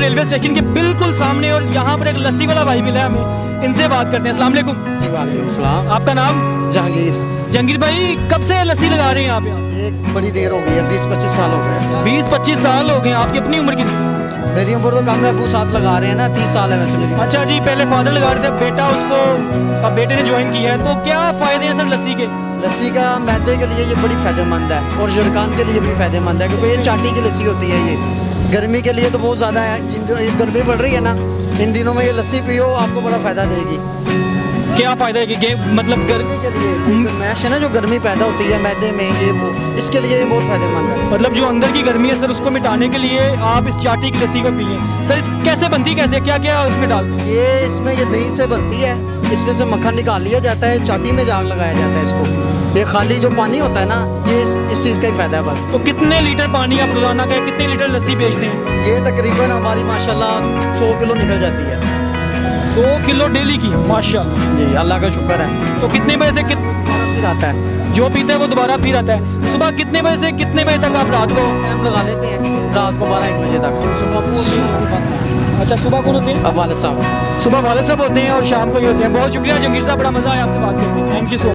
Railway station के बिल्कुल सामने और यहाँ पर एक लस्सी वाला भाई मिला है हमें, इनसे बात करते हैं। अस्सलाम वालेकुम। जी वालेकुम सलाम। आपका नाम? जहांगीर। जहांगीर भाई कब से लस्सी लगा रहे हैं यहाँ पे आप? एक बड़ी देर हो गई है, 20-25 साल हो गए। 20-25 साल हो गए। आपकी अपनी उम्र कितनी? मेरी उम्र तो कम है, अबू साथ लगा रहे हैं ना, 30 साल है वैसे मेरी। अच्छा जी, पहले फादर लगा रहे थे, बेटा उसको अब बेटे ने ज्वाइन किया है, तो क्या फायदे हैं सर लस्सी के? लस्सी का मैदे के लिए ये बड़ी फ़ायदेमंद है और जुर्कान के लिए भी फ़ायदेमंद है, क्योंकि ये चाटी की लस्सी होती है। ये गर्मी के लिए तो बहुत ज़्यादा है, ये गर्मी पड़ रही है ना, इन दिनों में ये लस्सी पियो, आपको बड़ा फ़ायदा देगी। क्या फायदा है कि मतलब गर्मी के लिए मैश है ना, जो गर्मी पैदा होती है मैदे में, ये वो इसके लिए ये बहुत फ़ायदेमंद है। मतलब जो अंदर की गर्मी है सर, उसको मिटाने के लिए आप इस चाटी की लस्सी को पिए। सर कैसे बनती, कैसे क्या क्या इसमें डालते हैं? ये इसमें ये दही से बनती है, इसमें से मक्खन निकाल लिया जाता है, चाटी में जाग लगाया जाता है इसको। ये खाली जो पानी होता है ना, ये इस चीज़ का ही फ़ायदा है बस। तो कितने लीटर पानी आप रोजाना का, कितने लीटर लस्सी बेचते हैं? ये तकरीबन हमारी माशाल्लाह 100 किलो निकल जाती है। 100 किलो डेली की? माशाल्लाह जी, अल्लाह का शुक्र है। तो कितने बजे से फिर आता है, जो पीते हैं वो दोबारा फिर आता है? सुबह कितने बजे से कितने बजे तक आप रात को? टाइम लगा लेते हैं, रात को 12-1 बजे तक। सुबह अच्छा, सुबह कौन होते हैं? अब वाले साहब। सुबह वाले साहब होते हैं और शाम को ही होते हैं। बहुत शुक्रिया जंगीर साहब, बड़ा मजा आया आपसे बात करके। Thank you so